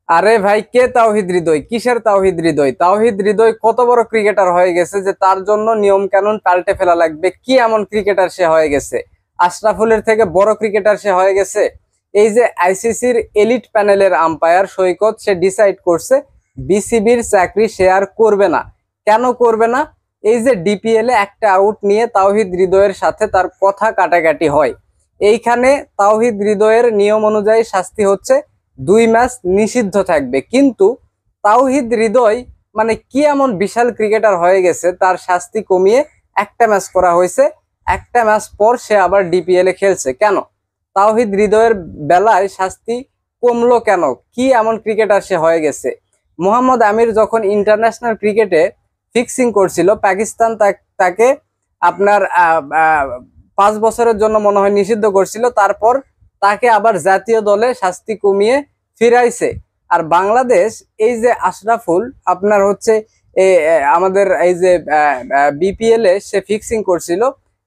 আরে ভাই, কে তাওহিদ হৃদয়? কিসের তাওহিদ হৃদয়? তাওহিদ হৃদয় কত বড় ক্রিকেটার হয়ে গেছে যে তার জন্য নিয়ম কানুন পাল্টে ফেলা লাগবে? কি এমন ক্রিকেটার সে হয়ে গেছে? আশরাফুলের থেকে বড় ক্রিকেটার সে হয়ে গেছে। এই যে আইসিসির এলিট প্যানেলের আম্পায়ার সৈকত, সে ডিসাইড করছে বিসিবির চাকরি সে আর করবে না। কেন করবে না? এই যে ডিপিএল এ একটা আউট নিয়ে তাওহিদ হৃদয়ের সাথে তার কথা কাটাকাটি হয়, এইখানে তাওহিদ হৃদয়ের নিয়ম অনুযায়ী শাস্তি হচ্ছে 2 ম্যাচ নিষিদ্ধ থাকবে। কিন্তু তাওহিদ হৃদয় মানে কি এমন বিশাল ক্রিকেটার হয়ে গেছে, তার শাস্তি কমিয়ে একটা ম্যাচ করা হয়েছে। একটা ম্যাচ পর সে আবার ডিপিএল এ খেলছে। কেন তাওহিদ হৃদয়ের বেলায় শাস্তি কমলো কেন? কি এমন ক্রিকেটার সে হয়ে গেছে? মোহাম্মদ আমির যখন ইন্টারন্যাশনাল ক্রিকেটে ফিক্সিং করছিল, পাকিস্তান তাকে আপনার 5 বছরের জন্য মনে হয় নিষিদ্ধ করছিল। তারপর তাকে আবার জাতীয় দলে শাস্তি কমিয়ে ফিরাইছে। আর বাংলাদেশ, এই যে আশরাফুল আপনার হচ্ছে আমাদের এই যে বিপিএল এ সে ফিক্সিং করছিল,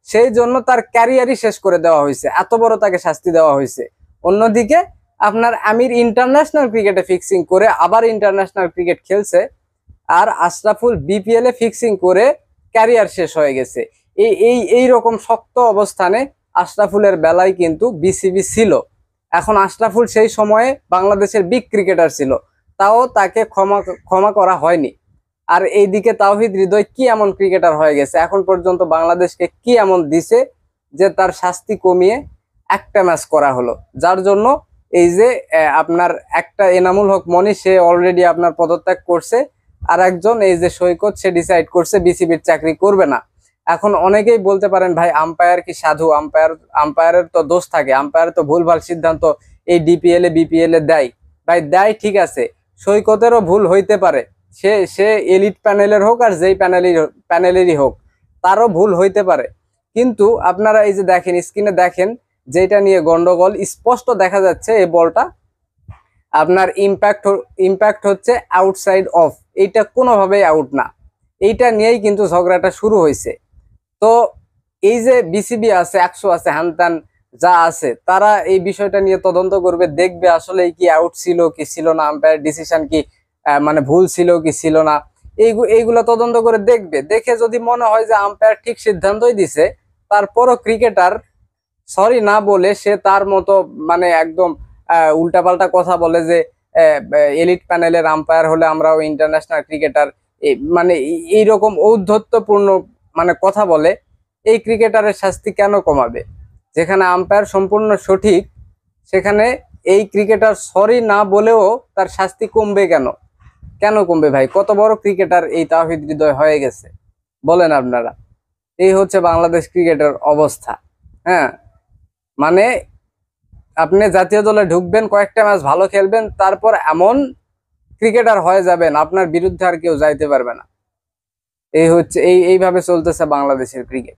সেই জন্য তার ক্যারিয়ারই শেষ করে দেওয়া হয়েছে, এত বড় তাকে শাস্তি দেওয়া হয়েছে। অন্যদিকে আপনার আমির ইন্টারন্যাশনাল ক্রিকেটে ফিক্সিং করে আবার ইন্টারন্যাশনাল ক্রিকেট খেলছে, আর আশরাফুল বিপিএল এ ফিক্সিং করে ক্যারিয়ার শেষ হয়ে গেছে। এই রকম শক্ত অবস্থানে আশরাফুলের বেলায় কিন্তু বিসিবি ছিল। এখন আশরাফুল সেই সময়ে বাংলাদেশের বিগ ক্রিকেটার ছিল, তাও তাকে ক্ষমা ক্ষমা করা হয়নি। আর এইদিকে তাওহিদ হৃদয় কি এমন ক্রিকেটার হয়ে গেছে, এখন পর্যন্ত বাংলাদেশকে কি এমন দিছে যে তার শাস্তি কমিয়ে একটা ম্যাচ করা হলো, যার জন্য এই যে আপনার একটা এনামুল হক মনি সে অলরেডি আপনার পদত্যাগ করছে। আর একজন এই যে সৈকত, সে ডিসাইড করছে বিসিবির চাকরি করবে না। এখন অনেকেই বলতে পারেন ভাই, আম্পায়ার কি সাধু? আম্পায়ারের তো দোষ থাকে, আম্পায়ার তো ভুলভাল সিদ্ধান্ত এই ডিপিএল এ বিপিএল এ দেয়। ভাই দেয়, ঠিক আছে, সৈকতেরও ভুল হইতে পারে। সে সে এলিট প্যানেলের হোক আর যেই প্যানেলেরই হোক, তারও ভুল হইতে পারে। কিন্তু আপনারা এই যে দেখেন, স্ক্রিনে দেখেন, যেটা নিয়ে গন্ডগোল, স্পষ্ট দেখা যাচ্ছে এই বলটা আপনার ইম্প্যাক্ট হচ্ছে আউটসাইড অফ, এইটা কোনোভাবেই আউট না। এইটা নিয়েই কিন্তু ঝগড়াটা শুরু হয়েছে। তো এই যে বিসিবি আছে, 100 আছে, হ্যান যা আছে, তারা এই বিষয়টা নিয়ে তদন্ত করবে, দেখবে আসলে কি আউট ছিল কি ছিল না, আম্পায়ার ডিসিশন কি মানে ভুল ছিল কি ছিল না। এইগুলা তদন্ত করে দেখবে, দেখে যদি মনে হয় যে আম্পায়ার ঠিক সিদ্ধান্তই দিছে, তারপরও ক্রিকেটার সরি না বলে সে তার মতো মানে একদম উল্টাপাল্টা কথা বলে যে এলিট প্যানেলের আম্পায়ার হলে আমরাও ইন্টারন্যাশনাল ক্রিকেটার, মানে এইরকম ঔদ্ধত্যপূর্ণ মানে কথা বলে, এই ক্রিকেটারের শাস্তি কেন কমাবে? যেখানে আম্পায়ার সম্পূর্ণ সঠিক, সেখানে এই ক্রিকেটার সরি না বলেও তার শাস্তি কমবে কেন? কেন কমবে ভাই? কত বড় ক্রিকেটার এই তাওহিদ হৃদয় হয়ে গেছে, বলেন আপনারা। এই হচ্ছে বাংলাদেশ ক্রিকেটের অবস্থা। হ্যাঁ, মানে আপনি জাতীয় দলে ঢুকবেন, কয়েকটা ম্যাচ ভালো খেলবেন, তারপর এমন ক্রিকেটার হয়ে যাবেন আপনার বিরুদ্ধে আর কেউ যাইতে পারবে না। এই হচ্ছে এইভাবে চলতেছে বাংলাদেশের ক্রিকেট।